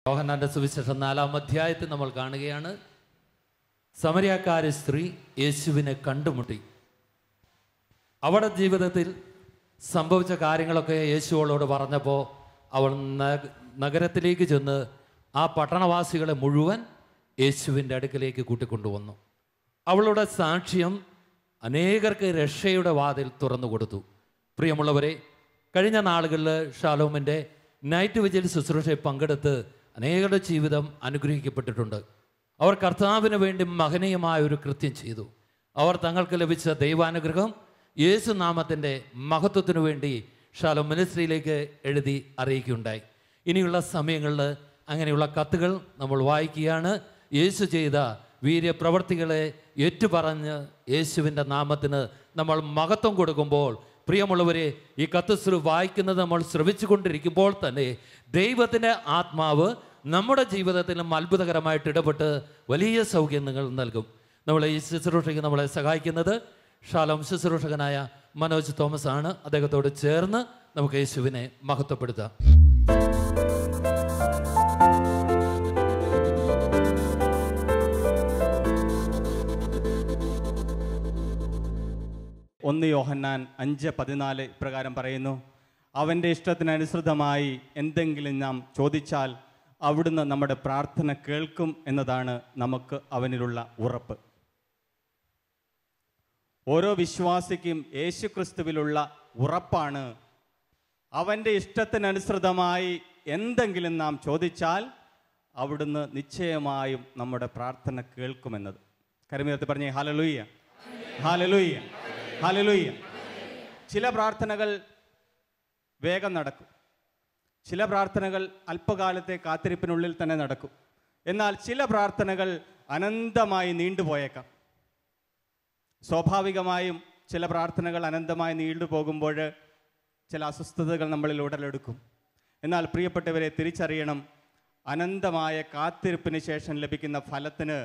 യോഹന്നാന്റെ സുവിശേഷം 4-ാം അധ്യായത്തിൽ നമ്മൾ കാണുകയാണ്. സമരിയാക്കാരി സ്ത്രീ യേശുവിനെ കണ്ടുമുട്ടി. അവളുടെ ജീവിതത്തിൽ സംഭവിച്ച കാര്യങ്ങളൊക്കെ യേശുവോട് പറഞ്ഞപ്പോൾ അവൾ നഗരത്തിലേക്ക് ചെന്ന് ആ പട്ടണവാസികളെ മുഴുവൻ യേശുവിൻ്റെ അടുക്കലേക്ക് കൂട്ടിക്കൊണ്ടുവന്നു. അവളുടെ സാക്ഷ്യം അനേകർക്ക് രക്ഷയുടെ വാതിൽ തുറന്നു കൊടുത്തു. പ്രിയമുള്ളവരെ, കഴിഞ്ഞ നാളുകളിൽ ഷാലോമിൻ്റെ നൈറ്റ് വിജിൽ ശുശ്രൂഷയിൽ പങ്കെടുത്ത് അനേകരുടെ ജീവിതം അനുഗ്രഹിക്കപ്പെട്ടിട്ടുണ്ട്. അവർ കർത്താവിന് വേണ്ടി മഹനീയമായ ഒരു കൃത്യം ചെയ്തു. അവർ തങ്ങൾക്ക് ലഭിച്ച ദൈവാനുഗ്രഹം യേശുനാമത്തിൻ്റെ മഹത്വത്തിനു വേണ്ടി ഷാലോം മിനിസ്ട്രിയിലേക്ക് എഴുതി അറിയിക്കുകയുണ്ടായി. ഇനിയുള്ള സമയങ്ങളിൽ അങ്ങനെയുള്ള കത്തുകൾ നമ്മൾ വായിക്കുകയാണ്. യേശു ചെയ്ത വീര്യപ്രവർത്തികളെ ഏറ്റുപറഞ്ഞ് യേശുവിൻ്റെ നാമത്തിന് നമ്മൾ മഹത്വം കൊടുക്കുമ്പോൾ, പ്രിയമുള്ളവരെ, ഈ കത്ത് വായിക്കുന്നത് നമ്മൾ ശ്രവിച്ചു കൊണ്ടിരിക്കുമ്പോൾ തന്നെ ദൈവത്തിൻ്റെ ആത്മാവ് നമ്മുടെ ജീവിതത്തിലും അത്ഭുതകരമായിട്ട് ഇടപെട്ട് വലിയ സൗഖ്യങ്ങൾ നൽകും. നമ്മളെ ഈ ശുശ്രൂഷയ്ക്ക് നമ്മളെ സഹായിക്കുന്നത് ഷാലോം ശുശ്രൂഷകനായ മനോജ് തോമസ് ആണ്. അദ്ദേഹത്തോട് ചേർന്ന് നമുക്ക് യേശുവിനെ മഹത്വപ്പെടുത്താം. ഒന്ന് യോഹന്നാൻ 5:14 പ്രകാരം പറയുന്നു, അവൻ്റെ ഇഷ്ടത്തിനനുസൃതമായി എന്തെങ്കിലും നാം ചോദിച്ചാൽ അവിടുന്ന് നമ്മുടെ പ്രാർത്ഥന കേൾക്കും എന്നതാണ് നമുക്ക് അവനിലുള്ള ഉറപ്പ്. ഓരോ വിശ്വാസിക്കും യേശുക്രിസ്തുവിലുള്ള ഉറപ്പാണ് അവൻ്റെ ഇഷ്ടത്തിനനുസൃതമായി എന്തെങ്കിലും നാം ചോദിച്ചാൽ അവിടുന്ന് നിശ്ചയമായും നമ്മുടെ പ്രാർത്ഥന കേൾക്കുമെന്നത്. കരമുയർത്തി പറഞ്ഞേ ഹല്ലേലൂയ, ഹല്ലേലൂയ, ഹല്ലേലൂയ. ചില പ്രാർത്ഥനകൾ വേഗം നടക്കും, ചില പ്രാർത്ഥനകൾ അല്പകാലത്തെ കാത്തിരിപ്പിനുള്ളിൽ തന്നെ നടക്കും. എന്നാൽ ചില പ്രാർത്ഥനകൾ അനന്തമായി നീണ്ടുപോയേക്കാം. സ്വാഭാവികമായും ചില പ്രാർത്ഥനകൾ അനന്തമായി നീണ്ടുപോകുമ്പോൾ ചില അസ്വസ്ഥതകൾ നമ്മളിൽ ഉടലെടുക്കും. എന്നാൽ പ്രിയപ്പെട്ടവരെ, തിരിച്ചറിയണം, അനന്തമായ കാത്തിരിപ്പിന് ശേഷം ലഭിക്കുന്ന ഫലത്തിന്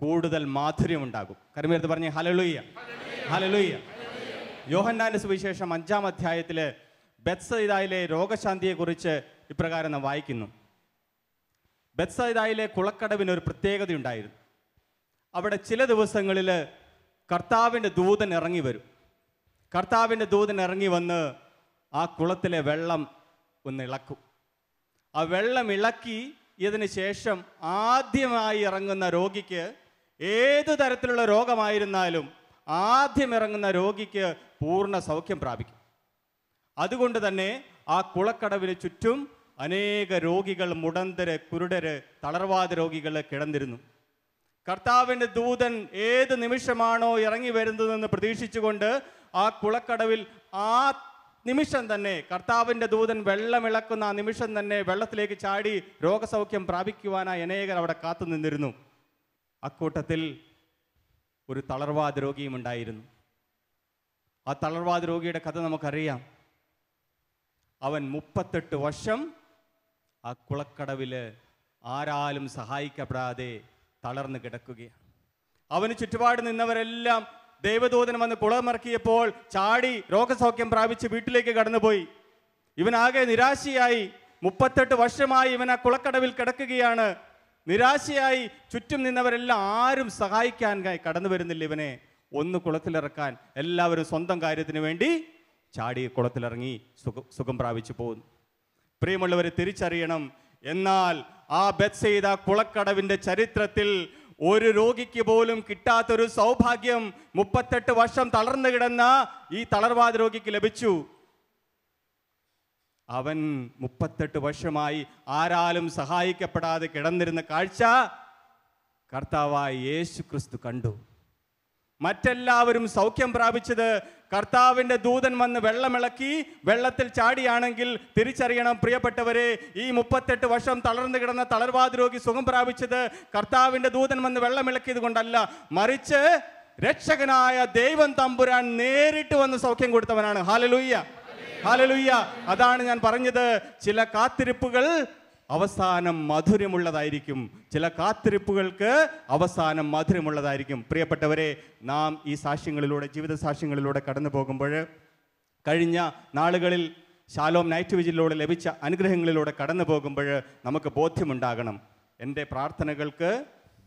കൂടുതൽ മാധുര്യമുണ്ടാകും. കരമുയർത്തി പറഞ്ഞേ ഹല്ലേലൂയ, ഹല്ലേലൂയ. യോഹന്നാന്റെ സുവിശേഷം 5-ാം അധ്യായത്തിൽ ബെത്സയിദയിലെ രോഗശാന്തിയെക്കുറിച്ച് ഇപ്രകാരം നാം വായിക്കുന്നു. ബെത്സയിദയിലെ കുളക്കടവിന് ഒരു പ്രത്യേകതയുണ്ടായിരുന്നു. അവിടെ ചില ദിവസങ്ങളിൽ കർത്താവിൻ്റെ ദൂതൻ ഇറങ്ങി വരും. കർത്താവിൻ്റെ ദൂതൻ ഇറങ്ങി വന്ന് ആ കുളത്തിലെ വെള്ളം ഒന്ന് ഇളക്കും. ആ വെള്ളം ഇളക്കി ഇതിന് ശേഷം ആദ്യമായി ഇറങ്ങുന്ന രോഗിക്ക്, ഏതു തരത്തിലുള്ള രോഗമായിരുന്നാലും ആദ്യം ഇറങ്ങുന്ന രോഗിക്ക് പൂർണ്ണ സൗഖ്യം പ്രാപിക്കും. അതുകൊണ്ട് തന്നെ ആ കുളക്കടവിന് ചുറ്റും അനേക രോഗികൾ, മുടന്തര്, കുരുടര്, തളർവാദ രോഗികൾ കിടന്നിരുന്നു. കർത്താവിൻ്റെ ദൂതൻ ഏത് നിമിഷമാണോ ഇറങ്ങി വരുന്നതെന്ന് പ്രതീക്ഷിച്ചുകൊണ്ട് ആ കുളക്കടവിൽ ആ നിമിഷം തന്നെ, കർത്താവിൻ്റെ ദൂതൻ വെള്ളമിളക്കുന്ന ആ നിമിഷം തന്നെ വെള്ളത്തിലേക്ക് ചാടി രോഗസൗഖ്യം പ്രാപിക്കുവാനായി അനേകർ അവിടെ കാത്തു നിന്നിരുന്നു. അക്കൂട്ടത്തിൽ ഒരു തളർവാദ രോഗിയും ഉണ്ടായിരുന്നു. ആ തളർവാദ രോഗിയുടെ കഥ നമുക്കറിയാം. അവൻ 38 വർഷം ആ കുളക്കടവിൽ ആരാലും സഹായിക്കപ്പെടാതെ തളർന്നു കിടക്കുകയാണ്. അവന് ചുറ്റുപാട് നിന്നവരെല്ലാം ദൈവദൂതൻ വന്ന് കുളമിറക്കിയപ്പോൾ ചാടി രോഗസൗഖ്യം പ്രാപിച്ച് വീട്ടിലേക്ക് കടന്നുപോയി. ഇവനാകെ നിരാശയായി. 38 വർഷമായി ഇവൻ ആ കുളക്കടവിൽ കിടക്കുകയാണ്. നിരാശയായി ചുറ്റും നിന്നവരെല്ലാം ആരും സഹായിക്കാൻ കടന്നു വരുന്നില്ല. ഇവനെ ഒന്ന് കുളത്തിലിറക്കാൻ എല്ലാവരും സ്വന്തം കാര്യത്തിന് വേണ്ടി ചാടി കുളത്തിലിറങ്ങി സുഖം പ്രാപിച്ചു പോകുന്നു. പ്രിയമുള്ളവരെ, തിരിച്ചറിയണം, എന്നാൽ ആ ബെത്സയിദ കുളക്കടവിൻ്റെ ചരിത്രത്തിൽ ഒരു രോഗിക്ക് പോലും കിട്ടാത്തൊരു സൗഭാഗ്യം 38 വർഷം തളർന്നു കിടന്ന ഈ തളർവാദ രോഗിക്ക് ലഭിച്ചു. അവൻ 38 വർഷമായി ആരാലും സഹായിക്കപ്പെടാതെ കിടന്നിരുന്ന കാഴ്ച കർത്താവായ യേശു ക്രിസ്തു കണ്ടു. മറ്റെല്ലാവരും സൗഖ്യം പ്രാപിച്ചത് കർത്താവിൻ്റെ ദൂതൻ വന്ന് വെള്ളമിളക്കി വെള്ളത്തിൽ ചാടിയാണെങ്കിൽ, തിരിച്ചറിയണം പ്രിയപ്പെട്ടവരെ, ഈ 38 വർഷം തളർന്നു കിടന്ന തളർവാദ രോഗി സുഖം പ്രാപിച്ചത് കർത്താവിൻ്റെ ദൂതൻ വന്ന് വെള്ളമിളക്കിയത് കൊണ്ടല്ല, മറിച്ച് രക്ഷകനായ ദൈവം തമ്പുരാൻ നേരിട്ട് വന്ന് സൗഖ്യം കൊടുത്തവനാണ്. Hallelujah, hallelujah. അതാണ് ഞാൻ പറഞ്ഞത്, ചില കാത്തിരിപ്പുകൾ അവസാനം മധുരമുള്ളതായിരിക്കും. ചില കാത്തിരിപ്പുകൾക്ക് അവസാനം മധുരമുള്ളതായിരിക്കും. പ്രിയപ്പെട്ടവരെ, നാം ഈ സാക്ഷ്യങ്ങളിലൂടെ, ജീവിത സാക്ഷ്യങ്ങളിലൂടെ കടന്നു പോകുമ്പോൾ, കഴിഞ്ഞ നാളുകളിൽ ശാലോം നൈറ്റ് വിജിലിലൂടെ ലഭിച്ച അനുഗ്രഹങ്ങളിലൂടെ കടന്നു പോകുമ്പോൾ നമുക്ക് ബോധ്യമുണ്ടാകണം, എൻ്റെ പ്രാർത്ഥനകൾക്ക്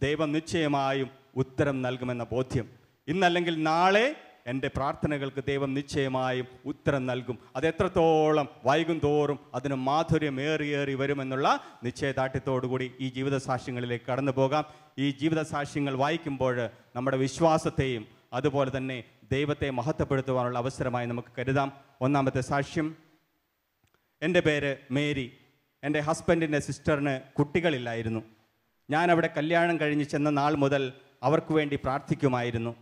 ദൈവം നിശ്ചയമായും ഉത്തരം നൽകുമെന്ന ബോധ്യം. ഇന്നല്ലെങ്കിൽ നാളെ എൻ്റെ പ്രാർത്ഥനകൾക്ക് ദൈവം നിശ്ചയമായും ഉത്തരം നൽകും. അത് എത്രത്തോളം വൈകും തോറും അതിന് മാധുര്യം ഏറി വരുമെന്നുള്ള നിശ്ചയദാർഢ്യത്തോടുകൂടി ഈ ജീവിത സാക്ഷ്യങ്ങളിലേക്ക് കടന്നു പോകാം. ഈ ജീവിത സാക്ഷ്യങ്ങൾ വായിക്കുമ്പോൾ നമ്മുടെ വിശ്വാസത്തെയും അതുപോലെ തന്നെ ദൈവത്തെ മഹത്വപ്പെടുത്തുവാനുള്ള അവസരമായി നമുക്ക് കരുതാം. ഒന്നാമത്തെ സാക്ഷ്യം, എൻ്റെ പേര് മേരി. എൻ്റെ ഹസ്ബൻഡിൻ്റെ സിസ്റ്ററിന് കുട്ടികളില്ലായിരുന്നു. ഞാൻ അവിടെ കല്യാണം കഴിഞ്ഞ് ചെന്ന നാൾ മുതൽ അവർക്ക് വേണ്ടി പ്രാർത്ഥിക്കുമായിരുന്നു.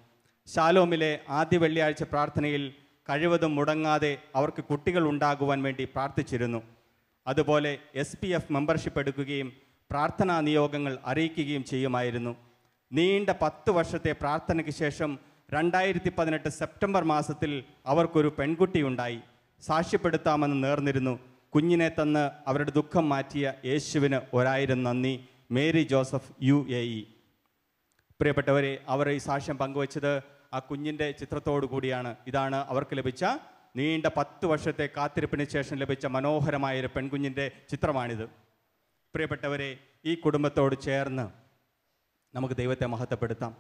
ശാലോമിലെ ആദ്യ വെള്ളിയാഴ്ച പ്രാർത്ഥനയിൽ കഴിവതും മുടങ്ങാതെ അവർക്ക് കുട്ടികൾ ഉണ്ടാകുവാൻ വേണ്ടി പ്രാർത്ഥിച്ചിരുന്നു. അതുപോലെ SPF മെമ്പർഷിപ്പ് എടുക്കുകയും പ്രാർത്ഥനാ നിയോഗങ്ങൾ അറിയിക്കുകയും ചെയ്യുമായിരുന്നു. നീണ്ട 10 വർഷത്തെ പ്രാർത്ഥനയ്ക്ക് ശേഷം 2018 സെപ്റ്റംബർ മാസത്തിൽ അവർക്കൊരു പെൺകുട്ടിയുണ്ടായി. സാക്ഷ്യപ്പെടുത്താമെന്ന് നേർന്നിരുന്നു. കുഞ്ഞിനെ തന്ന് അവരുടെ ദുഃഖം മാറ്റിയ യേശുവിന് 1000 നന്ദി. Mary Joseph, UAE. പ്രിയപ്പെട്ടവരെ, അവർ ഈ സാക്ഷ്യം പങ്കുവച്ചത് ആ കുഞ്ഞിൻ്റെ ചിത്രത്തോടു കൂടിയാണ്. ഇതാണ് അവർക്ക് ലഭിച്ച നീണ്ട 10 വർഷത്തെ കാത്തിരിപ്പിന് ശേഷം ലഭിച്ച മനോഹരമായൊരു പെൺകുഞ്ഞിൻ്റെ ചിത്രമാണിത്. പ്രിയപ്പെട്ടവരെ, ഈ കുടുംബത്തോട് ചേർന്ന് നമുക്ക് ദൈവത്തെ മഹത്വപ്പെടുത്താം.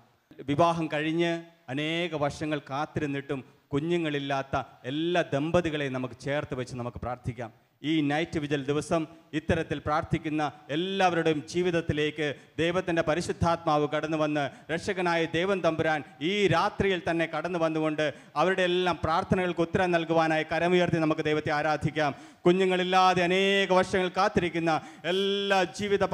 വിവാഹം കഴിഞ്ഞ് അനേക വർഷങ്ങൾ കാത്തിരുന്നിട്ടും കുഞ്ഞുങ്ങളില്ലാത്ത എല്ലാ ദമ്പതികളെയും നമുക്ക് ചേർത്ത് വെച്ച് നമുക്ക് പ്രാർത്ഥിക്കാം. ഈ നൈറ്റ് വിജിൽ ദിവസം ഇത്തരത്തിൽ പ്രാർത്ഥിക്കുന്ന എല്ലാവരുടെയും ജീവിതത്തിലേക്ക് ദൈവത്തിൻ്റെ പരിശുദ്ധാത്മാവ് കടന്നു വന്ന് രക്ഷകനായ ദൈവം തമ്പുരാൻ ഈ രാത്രിയിൽ തന്നെ കടന്നു വന്നുകൊണ്ട് അവരുടെ എല്ലാം പ്രാർത്ഥനകൾക്ക് ഉത്തരം നൽകുവാനായി കരമുയർത്തി നമുക്ക് ദൈവത്തെ ആരാധിക്കാം. കുഞ്ഞുങ്ങളില്ലാതെ അനേക വർഷങ്ങൾ കാത്തിരിക്കുന്ന എല്ലാ ജീവിത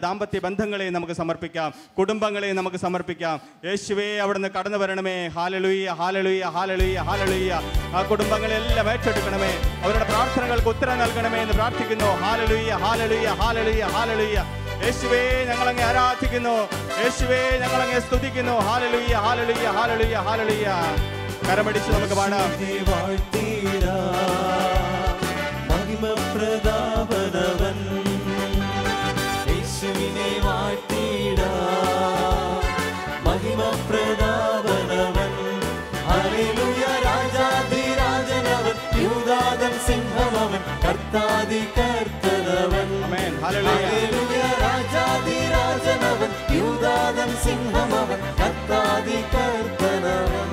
ദാമ്പത്യ ബന്ധങ്ങളെയും നമുക്ക് സമർപ്പിക്കാം, കുടുംബങ്ങളെയും നമുക്ക് സമർപ്പിക്കാം. യേശുവേ, അവിടുന്ന് കടന്നു വരണമേ. ഹാലലുയ്യ, ഹാലലുയ്യ, ഹാലലുയ്യ, ഹാലലുയ്യ. ആ കുടുംബങ്ങളെല്ലാം ഏറ്റെടുക്കണമേ. അവരുടെ പ്രാർത്ഥനകൾക്ക് ഉത്തരം നൽകണമേ എന്ന് പ്രാർത്ഥിക്കുന്നു. ഹാലലുയ്യ, ഹാലലുയ്യ, ഹാലലുയ്യ, ഹാലലുയ്യ. യേശുവേ, ഞങ്ങളങ്ങേ ആരാധിക്കുന്നു. യേശുവേ, ഞങ്ങളങ്ങേ സ്തുതിക്കുന്നു. ഹാലലുയ്യ, ഹാലലുയ്യ, ഹാലലുയ്യ, ഹാലലുയ്യ. കരമടിച്ച് നമുക്ക് പാടാം. മഹിമപ്രതാപനവൻ യേശുവിനെ വാഴ്ത്തിടാം. മഹിമപ്രതാപനവൻ ഹല്ലേലൂയ. രാജാധിരാജനവൻ, യൂദാതൻ സിംഹമവൻ, കർത്താദി കർത്തനവൻ. ആമേൻ. ഹല്ലേലൂയ. രാജാധിരാജനവൻ, യൂദാതൻ സിംഹമവൻ, കർത്താദി കർത്തനവൻ.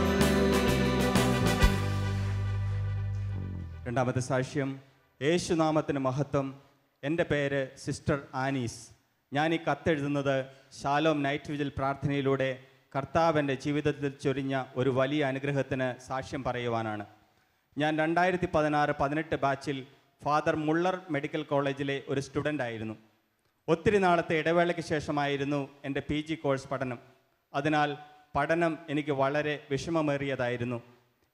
രണ്ടാമത്തെ സാക്ഷ്യം, യേശുനാമത്തിന് മഹത്വം. എൻ്റെ പേര് സിസ്റ്റർ ആനീസ്. ഞാൻ ഈ കത്തെഴുതുന്നത് ശാലോം നൈറ്റ് വിജിൽ പ്രാർത്ഥനയിലൂടെ കർത്താവ് എൻ്റെ ജീവിതത്തിൽ ചൊരിഞ്ഞ ഒരു വലിയ അനുഗ്രഹത്തിന് സാക്ഷ്യം പറയുവാനാണ്. ഞാൻ 2016-18 ബാച്ചിൽ ഫാദർ മുള്ളർ മെഡിക്കൽ കോളേജിലെ ഒരു സ്റ്റുഡൻ്റ് ആയിരുന്നു. ഒത്തിരി നാളത്തെ ഇടവേളയ്ക്ക് ശേഷമായിരുന്നു എൻ്റെ PG കോഴ്സ് പഠനം. അതിനാൽ പഠനം എനിക്ക് വളരെ വിഷമമേറിയതായിരുന്നു.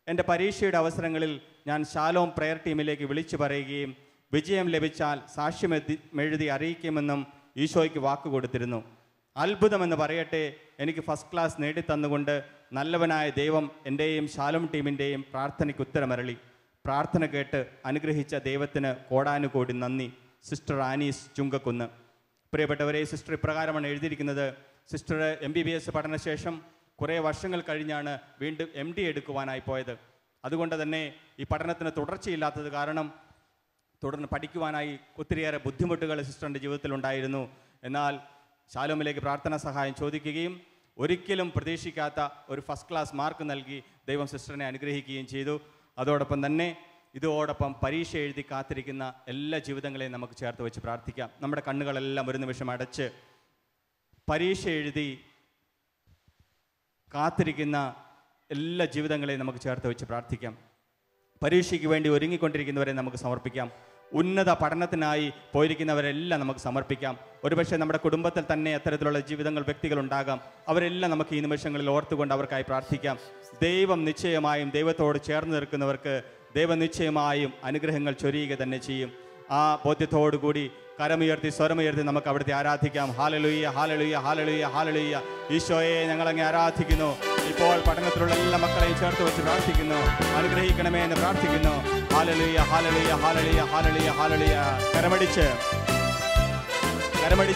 എൻ്റെ പരീക്ഷയുടെ അവസരങ്ങളിൽ ഞാൻ ശാലോം പ്രെയർ ടീമിലേക്ക് വിളിച്ചു പറയുകയും വിജയം ലഭിച്ചാൽ സാക്ഷ്യമെഴുതി അറിയിക്കുമെന്നും ഈശോയ്ക്ക് വാക്ക് കൊടുത്തിരുന്നു. അത്ഭുതമെന്ന് പറയട്ടെ, എനിക്ക് ഫസ്റ്റ് ക്ലാസ് നേടിത്തന്നുകൊണ്ട് നല്ലവനായ ദൈവം എൻ്റെയും ശാലോം ടീമിൻ്റെയും പ്രാർത്ഥനയ്ക്ക് ഉത്തരമരളി. പ്രാർത്ഥന കേട്ട് അനുഗ്രഹിച്ച ദൈവത്തിന് കോടാനുകോടി നന്ദി. Sister Annies, Chunkakkunnu. പ്രിയപ്പെട്ടവരെ, സിസ്റ്റർ ഇപ്രകാരമാണ് എഴുതിയിരിക്കുന്നത്. സിസ്റ്റർ MBBS പഠനശേഷം കുറേ വർഷങ്ങൾ കഴിഞ്ഞാണ് വീണ്ടും MD എടുക്കുവാനായി പോയത്. അതുകൊണ്ട് തന്നെ ഈ പഠനത്തിന് തുടർച്ചയില്ലാത്തത് കാരണം തുടർന്ന് പഠിക്കുവാനായി ഒത്തിരിയേറെ ബുദ്ധിമുട്ടുകൾ സിസ്റ്ററിൻ്റെ ജീവിതത്തിലുണ്ടായിരുന്നു. എന്നാൽ ശാലോമിലേക്ക് പ്രാർത്ഥനാ സഹായം ചോദിക്കുകയും ഒരിക്കലും പ്രതീക്ഷിക്കാത്ത ഒരു ഫസ്റ്റ് ക്ലാസ് മാർക്ക് നൽകി ദൈവം സിസ്റ്ററിനെ അനുഗ്രഹിക്കുകയും ചെയ്തു. അതോടൊപ്പം തന്നെ ഇതോടൊപ്പം പരീക്ഷ എഴുതി കാത്തിരിക്കുന്ന എല്ലാ ജീവിതങ്ങളെയും നമുക്ക് ചേർത്ത് വെച്ച് പ്രാർത്ഥിക്കാം. നമ്മുടെ കണ്ണുകളെല്ലാം ഒരു നിമിഷം അടച്ച് പരീക്ഷ എഴുതി കാത്തിരിക്കുന്ന എല്ലാ ജീവിതങ്ങളെയും നമുക്ക് ചേർത്ത് വെച്ച് പ്രാർത്ഥിക്കാം. പരീക്ഷയ്ക്ക് വേണ്ടി ഒരുങ്ങിക്കൊണ്ടിരിക്കുന്നവരെ നമുക്ക് സമർപ്പിക്കാം. ഉന്നത പഠനത്തിനായി പോയിരിക്കുന്നവരെല്ലാം നമുക്ക് സമർപ്പിക്കാം. ഒരുപക്ഷെ നമ്മുടെ കുടുംബത്തിൽ തന്നെ അത്തരത്തിലുള്ള വ്യക്തികളുണ്ടാകാം. അവരെല്ലാം നമുക്ക് ഈ നിമിഷങ്ങളിൽ ഓർത്തുകൊണ്ട് അവർക്കായി പ്രാർത്ഥിക്കാം. ദൈവം നിശ്ചയമായും ദൈവത്തോട് ചേർന്ന് നിൽക്കുന്നവർക്ക് ദൈവം നിശ്ചയമായും അനുഗ്രഹങ്ങൾ ചൊരിയുക തന്നെ ചെയ്യും. ആ ബോധ്യത്തോടുകൂടി കരമുയർത്തി സ്വരമുയർത്തി നമുക്ക് അവിടുത്തെ ആരാധിക്കാം. ഹാലലുയ്യ, ഹാലലുയ്യ, ഹാലലുയ്യ, ഹാലലുയ്യ. ഈശോയെ, ഞങ്ങളങ്ങ് ആരാധിക്കുന്നു. ഇപ്പോൾ പഠനത്തിലുള്ള എല്ലാ മക്കളെയും ചേർത്ത് വെച്ച് പ്രാർത്ഥിക്കുന്നു. അനുഗ്രഹിക്കണമേ എന്ന് പ്രാർത്ഥിക്കുന്നു. ഹാലലുയ്യ, ഹാലലുയ്യ, ഹാലലുയ്യ, ഹാലലുയ്യ, ഹാലലുയ്യ. കരമടിച്ച്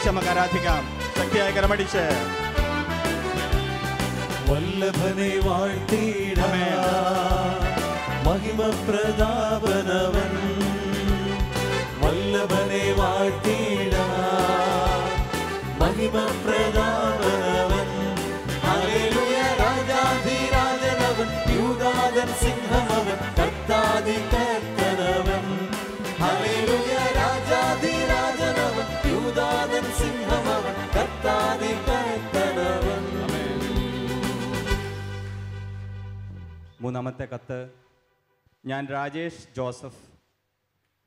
നമുക്ക് ആരാധിക്കാം. ശക്തിയായി കരമടിച്ച് വല്ലഭനെ വാഴ്ത്തിടാം. മഹിമപ്രതാപനവൻ വല്ലഭനെ വാഴ്ത്തിടാം. മഹിമപ്രതാപനവൻ ഹല്ലേലൂയ. രാജാധിരാജനവൻ യൂദാതൻ സിംഹമവൻ കർത്താതി കർത്തനവൻ ഹല്ലേലൂയ. രാജാധിരാജനവൻ യൂദാതൻ സിംഹമവൻ കർത്താതി കർത്തനവൻ. മൂന്നാമത്തെ കത്ത്. ഞാൻ രാജേഷ് ജോസഫ്,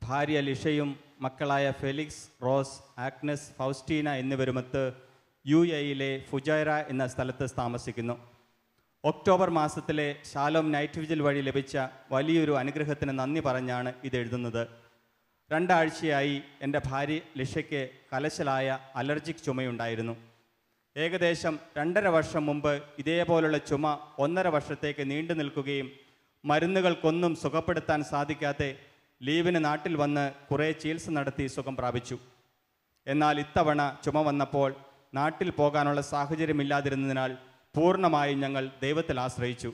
ഭാര്യ ലിഷയും മക്കളായ ഫെലിക്സ്, റോസ്, ആഗ്നസ്, ഫൗസ്റ്റീന എന്നിവരുമൊത്ത് UAE ഫുജൈറ എന്ന സ്ഥലത്ത് താമസിക്കുന്നു. ഒക്ടോബർ മാസത്തിലെ ശാലോം നൈറ്റ് വിജിൽ വഴി ലഭിച്ച വലിയൊരു അനുഗ്രഹത്തിന് നന്ദി പറഞ്ഞാണ് ഇത് എഴുതുന്നത്. 2 ആഴ്ചയായി എൻ്റെ ഭാര്യ ലിഷയ്ക്ക് കലശലായ അലർജിക് ചുമയുണ്ടായിരുന്നു. ഏകദേശം 2.5 വർഷം മുമ്പ് ഇതേപോലുള്ള ചുമ 1.5 വർഷത്തേക്ക് നീണ്ടു നിൽക്കുകയും മരുന്നുകൾക്കൊന്നും സുഖപ്പെടുത്താൻ സാധിക്കാതെ ലീവിന് നാട്ടിൽ വന്ന് കുറേ ചികിത്സ നടത്തി സുഖം പ്രാപിച്ചു. എന്നാൽ ഇത്തവണ ചുമ വന്നപ്പോൾ നാട്ടിൽ പോകാനുള്ള സാഹചര്യമില്ലാതിരുന്നതിനാൽ പൂർണ്ണമായും ഞങ്ങൾ ദൈവത്തിൽ ആശ്രയിച്ചു.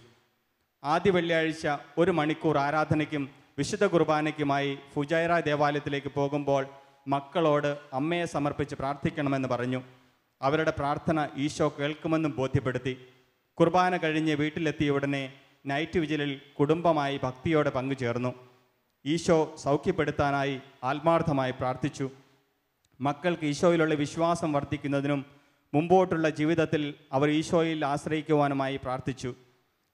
ആദ്യ വെള്ളിയാഴ്ച 1 മണിക്കൂർ ആരാധനയ്ക്കും വിശുദ്ധ കുർബാനയ്ക്കുമായി ഫുജൈറ ദേവാലയത്തിലേക്ക് പോകുമ്പോൾ മക്കളോട് അമ്മയെ സമർപ്പിച്ച് പ്രാർത്ഥിക്കണമെന്ന് പറഞ്ഞു. അവരുടെ പ്രാർത്ഥന ഈശോ കേൾക്കുമെന്നും ബോധ്യപ്പെടുത്തി. കുർബാന കഴിഞ്ഞ് വീട്ടിലെത്തിയ ഉടനെ നൈറ്റ് വിജിലിൽ കുടുംബമായി ഭക്തിയോടെ പങ്കുചേർന്നു. ഈശോ സൗഖ്യപ്പെടുത്താനായി ആത്മാർത്ഥമായി പ്രാർത്ഥിച്ചു. മക്കൾക്ക് ഈശോയിലുള്ള വിശ്വാസം വർദ്ധിക്കുന്നതിനും മുമ്പോട്ടുള്ള ജീവിതത്തിൽ അവർ ഈശോയിൽ ആശ്രയിക്കുവാനുമായി പ്രാർത്ഥിച്ചു.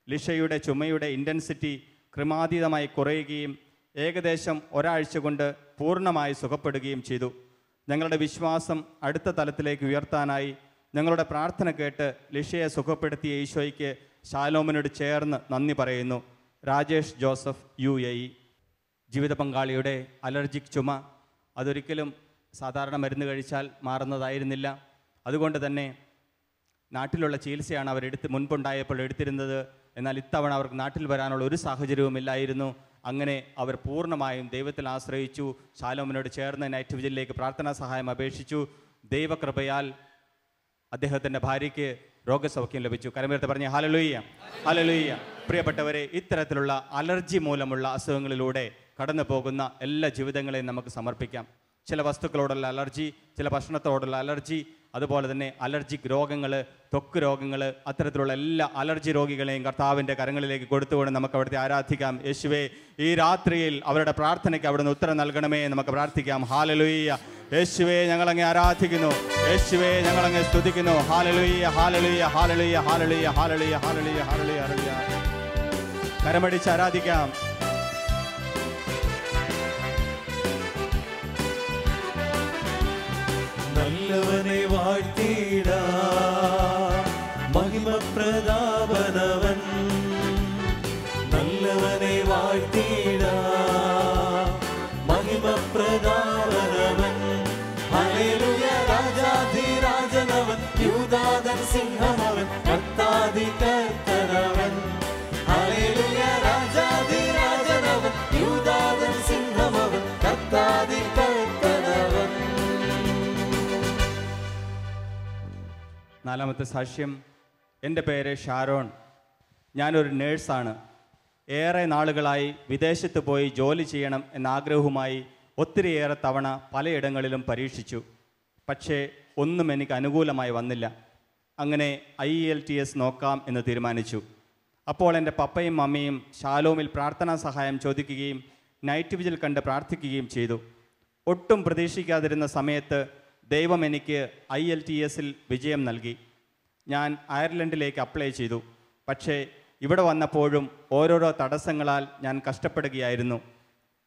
ലിഷയുടെ ചുമയുടെ ഇൻറ്റൻസിറ്റി ക്രമാതീതമായി കുറയുകയും ഏകദേശം 1 ആഴ്ച കൊണ്ട് പൂർണ്ണമായി സുഖപ്പെടുകയും ചെയ്തു. ഞങ്ങളുടെ വിശ്വാസം അടുത്ത തലത്തിലേക്ക് ഉയർത്താനായി ഞങ്ങളുടെ പ്രാർത്ഥന കേട്ട് ലിഷയെ സുഖപ്പെടുത്തിയ ഈശോയ്ക്ക് ശാലോമിനോട് ചേർന്ന് നന്ദി പറയുന്നു. Rajesh Joseph, UAE. ജീവിത പങ്കാളിയുടെ അലർജിക് ചുമ അതൊരിക്കലും സാധാരണ മരുന്ന് കഴിച്ചാൽ മാറുന്നതായിരുന്നില്ല. അതുകൊണ്ട് തന്നെ നാട്ടിലുള്ള ചികിത്സയാണ് മുൻപുണ്ടായപ്പോൾ എടുത്തിരുന്നത്. എന്നാൽ ഇത്തവണ അവർക്ക് നാട്ടിൽ വരാനുള്ള ഒരു സാഹചര്യവുമില്ലായിരുന്നു. അങ്ങനെ അവർ പൂർണ്ണമായും ദൈവത്തിൽ ആശ്രയിച്ചു. ശാലോമിനോട് ചേർന്ന് നൈറ്റ് വിജിലിലേക്ക് പ്രാർത്ഥനാ സഹായം അപേക്ഷിച്ചു. ദൈവകൃപയാൽ അദ്ദേഹത്തിൻ്റെ ഭാര്യയ്ക്ക് രോഗസൗഖ്യം ലഭിച്ചു. കരമേർത്ത് പറഞ്ഞ ഹല്ലേലൂയ, ഹല്ലേലൂയ. പ്രിയപ്പെട്ടവരെ, ഇത്തരത്തിലുള്ള അലർജി മൂലമുള്ള അസുഖങ്ങളിലൂടെ കടന്നു പോകുന്ന എല്ലാ ജീവിതങ്ങളെയും നമുക്ക് സമർപ്പിക്കാം. ചില വസ്തുക്കളോടുള്ള അലർജി, ചില ഭക്ഷണത്തോടുള്ള അലർജി, അതുപോലെ തന്നെ അലർജിക് രോഗങ്ങൾ, ത്വക്ക് രോഗങ്ങൾ, അത്തരത്തിലുള്ള എല്ലാ അലർജി രോഗികളെയും കർത്താവിൻ്റെ കരങ്ങളിലേക്ക് കൊടുത്തുകൊണ്ട് നമുക്ക് അവിടുത്തെ ആരാധിക്കാം. യേശുവേ, ഈ രാത്രിയിൽ അവരുടെ പ്രാർത്ഥനയ്ക്ക് അവിടുന്ന് ഉത്തരം നൽകണമേ നമുക്ക് പ്രാർത്ഥിക്കാം. ഹല്ലേലൂയ. യേശുവേ, ഞങ്ങളങ്ങ് ആരാധിക്കുന്നു. യേശുവേ, ഞങ്ങളങ്ങ് സ്തുതിക്കുന്നു. ഹല്ലേലൂയ, ഹല്ലേലൂയ, ഹല്ലേലൂയ, ഹല്ലേലൂയ, ഹല്ലേലൂയ, ഹല്ലേലൂയ, ഹല്ലേലൂയ, ഹല്ലേലൂയ. കരമടിച്ച് ആരാധിക്കാം. നല്ലവനെ വാഴ്ത്തിടാം. മഹിമപ്രതാപനവൻ നല്ലവനെ വാഴ്ത്തിടാം. മഹിമപ്രതാപനവൻ ഹല്ലേലൂയ. രാജാധിരാജനവൻ യൂദാതൻ സിംഹമവൻ കർത്താതി കർത്തനവൻ ഹല്ലേലൂയ. രാജാധിരാജനവൻ യൂദാതൻ സിംഹമവൻ കർത്താതി കർത്തനവൻ. 4ാമത്തെ സാക്ഷ്യം. എൻ്റെ പേര് ഷാരോൺ. ഞാനൊരു നേഴ്സാണ്. ഏറെ നാളുകളായി വിദേശത്ത് പോയി ജോലി ചെയ്യണം എന്ന ആഗ്രഹവുമായി ഒത്തിരിയേറെ തവണ പലയിടങ്ങളിലും പരീക്ഷിച്ചു. പക്ഷേ ഒന്നും എനിക്ക് അനുകൂലമായി വന്നില്ല. അങ്ങനെ IELTS നോക്കാം എന്ന് തീരുമാനിച്ചു. അപ്പോൾ എൻ്റെ പപ്പയും മമ്മിയും ശാലോമിൽ പ്രാർത്ഥനാ സഹായം ചോദിക്കുകയും നൈറ്റ് വിജിൽ കണ്ട് പ്രാർത്ഥിക്കുകയും ചെയ്തു. ഒട്ടും പ്രതീക്ഷിക്കാതിരുന്ന സമയത്ത് ദൈവം എനിക്ക് IELTSൽ വിജയം നൽകി. ഞാൻ അയർലൻഡിലേക്ക് അപ്ലൈ ചെയ്തു. പക്ഷേ ഇവിടെ വന്നപ്പോഴും ഓരോരോ തടസ്സങ്ങളാൽ ഞാൻ കഷ്ടപ്പെടുകയായിരുന്നു.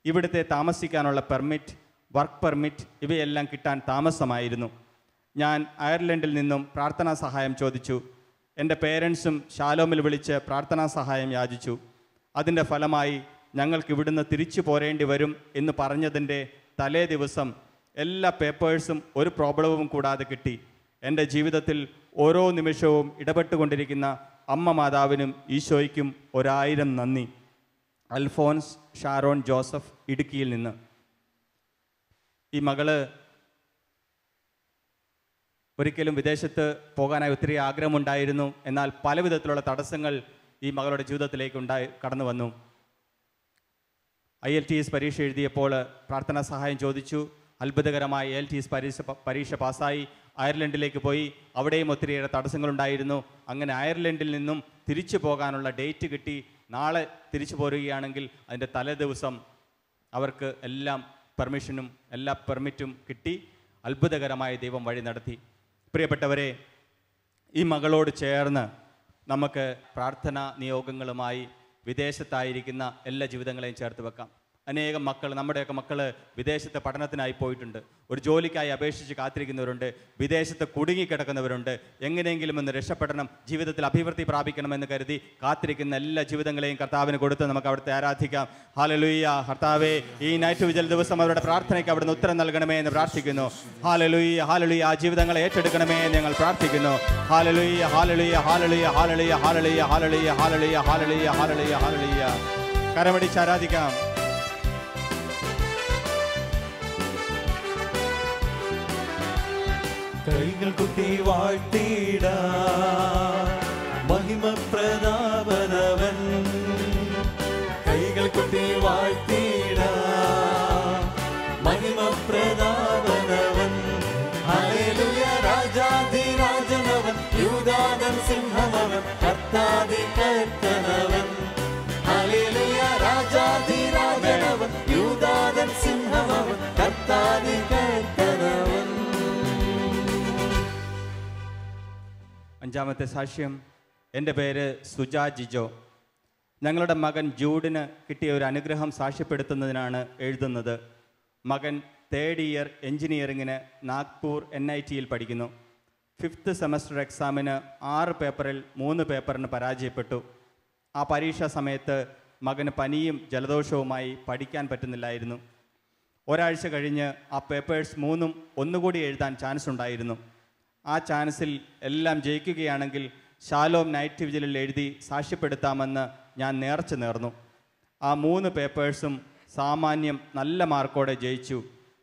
ഇവിടുത്തെ താമസിക്കാനുള്ള പെർമിറ്റ്, വർക്ക് പെർമിറ്റ് ഇവയെല്ലാം കിട്ടാൻ താമസമായിരുന്നു. ഞാൻ അയർലൻഡിൽ നിന്നും പ്രാർത്ഥനാ സഹായം ചോദിച്ചു. എൻ്റെ പേരൻസും ശാലോമിൽ വിളിച്ച് പ്രാർത്ഥനാ സഹായം യാചിച്ചു. അതിൻ്റെ ഫലമായി ഞങ്ങൾക്ക് ഇവിടുന്ന് തിരിച്ചു പോരേണ്ടി വരും എന്ന് പറഞ്ഞതിൻ്റെ തലേ ദിവസം എല്ലാ പേപ്പേഴ്സും ഒരു പ്രോബ്ലവും കൂടാതെ കിട്ടി. എൻ്റെ ജീവിതത്തിൽ ഓരോ നിമിഷവും ഇടപെട്ടുകൊണ്ടിരിക്കുന്ന അമ്മ മാതാവിനും ഈശോയ്ക്കും 1000 നന്ദി. അൽഫോൻസ് ഷാരോൺ ജോസഫ്, ഇടുക്കിയിൽ നിന്ന്. ഈ മകള് ഒരിക്കലും വിദേശത്ത് പോകാനായി ഒത്തിരി ആഗ്രഹമുണ്ടായിരുന്നു. എന്നാൽ പല വിധത്തിലുള്ള തടസ്സങ്ങൾ ഈ മകളുടെ ജീവിതത്തിലേക്ക് കടന്നു വന്നു. IELTS പരീക്ഷ എഴുതിയപ്പോൾ പ്രാർത്ഥനാ സഹായം ചോദിച്ചു. അത്ഭുതകരമായി LTS പരീക്ഷ പാസ്സായി അയർലൻഡിലേക്ക് പോയി. അവിടെയും ഒത്തിരിയേറെ തടസ്സങ്ങളുണ്ടായിരുന്നു. അങ്ങനെ അയർലൻഡിൽ നിന്നും തിരിച്ചു പോകാനുള്ള ഡേറ്റ് കിട്ടി. നാളെ തിരിച്ചു പോരുകയാണെങ്കിൽ അതിൻ്റെ തലേ ദിവസം അവർക്ക് എല്ലാം പെർമിഷനും എല്ലാ പെർമിറ്റും കിട്ടി. അത്ഭുതകരമായി ദൈവം വഴി നടത്തി. പ്രിയപ്പെട്ടവരെ, ഈ മകളോട് ചേർന്ന് നമുക്ക് പ്രാർത്ഥനാ നിയോഗങ്ങളുമായി വിദേശത്തായിരിക്കുന്ന എല്ലാ ജീവിതങ്ങളെയും ചേർത്ത് വെക്കാം. അനേകം മക്കൾ, നമ്മുടെയൊക്കെ മക്കൾ വിദേശത്തെ പഠനത്തിനായി പോയിട്ടുണ്ട്. ഒരു ജോലിക്കായി അപേക്ഷിച്ച് കാത്തിരിക്കുന്നവരുണ്ട്. വിദേശത്ത് കുടുങ്ങിക്കിടക്കുന്നവരുണ്ട്. എങ്ങനെയെങ്കിലും ഒന്ന് രക്ഷപ്പെടണം, ജീവിതത്തിൽ അഭിവൃദ്ധി പ്രാപിക്കണമെന്ന് കരുതി കാത്തിരിക്കുന്ന എല്ലാ ജീവിതങ്ങളെയും കർത്താവിന് കൊടുത്ത് നമുക്ക് അവിടുത്തെ ആരാധിക്കാം. ഹല്ലേലൂയ. കർത്താവേ, ഈ നൈറ്റ് വിജിൽ ദിവസം അവരുടെ പ്രാർത്ഥനയ്ക്ക് അവിടുന്ന് ഉത്തരം നൽകണമേ എന്ന് പ്രാർത്ഥിക്കുന്നു. ഹല്ലേലൂയ, ഹല്ലേലൂയ. ആ ജീവിതങ്ങളെ ഏറ്റെടുക്കണമേ എന്ന് ഞങ്ങൾ പ്രാർത്ഥിക്കുന്നു. ഹല്ലേലൂയ, ഹല്ലേലൂയ, ഹല്ലേലൂയ, ഹല്ലേലൂയ, ഹല്ലേലൂയ, ഹല്ലേലൂയ, ഹല്ലേലൂയ, ഹല്ലേലൂയ, ഹല്ലേലൂയ, ഹല്ലേലൂയ. കരമടിച്ച് ആരാധിക്കാം. കൈകൾ കുത്തി വാഴ്ത്തിട മഹിമപ്രതാപനവൻ. കൈകൾ കുത്തി വാഴ്ത്തിട മഹിമപ്രതാപനവൻ. ഹല്ലേലൂയ. രാജാധിരാജനവൻ, യൂദാതൻ സിംഹമവൻ, കർത്താതി കർത്തനവൻ. ഹല്ലേലൂയ. രാജാധിരാജനവൻ, യൂദാതൻ സിംഹമവൻ, കർത്താതി കർത്തനവൻ. അഞ്ചാമത്തെ സാക്ഷ്യം. എൻ്റെ പേര് സുജ ജിജോ. ഞങ്ങളുടെ മകൻ ജൂഡിന് കിട്ടിയ ഒരു അനുഗ്രഹം സാക്ഷ്യപ്പെടുത്തുന്നതിനാണ് എഴുതുന്നത്. മകൻ 3rd ഇയർ എഞ്ചിനീയറിങ്ങിന് നാഗ്പൂർ NITയിൽ പഠിക്കുന്നു. 5th സെമസ്റ്റർ എക്സാമിന് 6 പേപ്പറിൽ 3 പേപ്പറിന് പരാജയപ്പെട്ടു. ആ പരീക്ഷാ സമയത്ത് മകന് പനിയും ജലദോഷവുമായി പഠിക്കാൻ പറ്റുന്നില്ലായിരുന്നു. ഒരാഴ്ച കഴിഞ്ഞ് ആ പേപ്പേഴ്സ് 3ഉം ഒന്നുകൂടി എഴുതാൻ ചാൻസ് ഉണ്ടായിരുന്നു. ആ ചാൻസിൽ എല്ലാം ജയിക്കുകയാണെങ്കിൽ ഷാലോം നൈറ്റ് വിജിലിൽ എഴുതി സാക്ഷ്യപ്പെടുത്താമെന്ന് ഞാൻ നേർന്നു. ആ 3 പേപ്പേഴ്സും സാമാന്യം നല്ല മാർക്കോടെ ജയിച്ചു.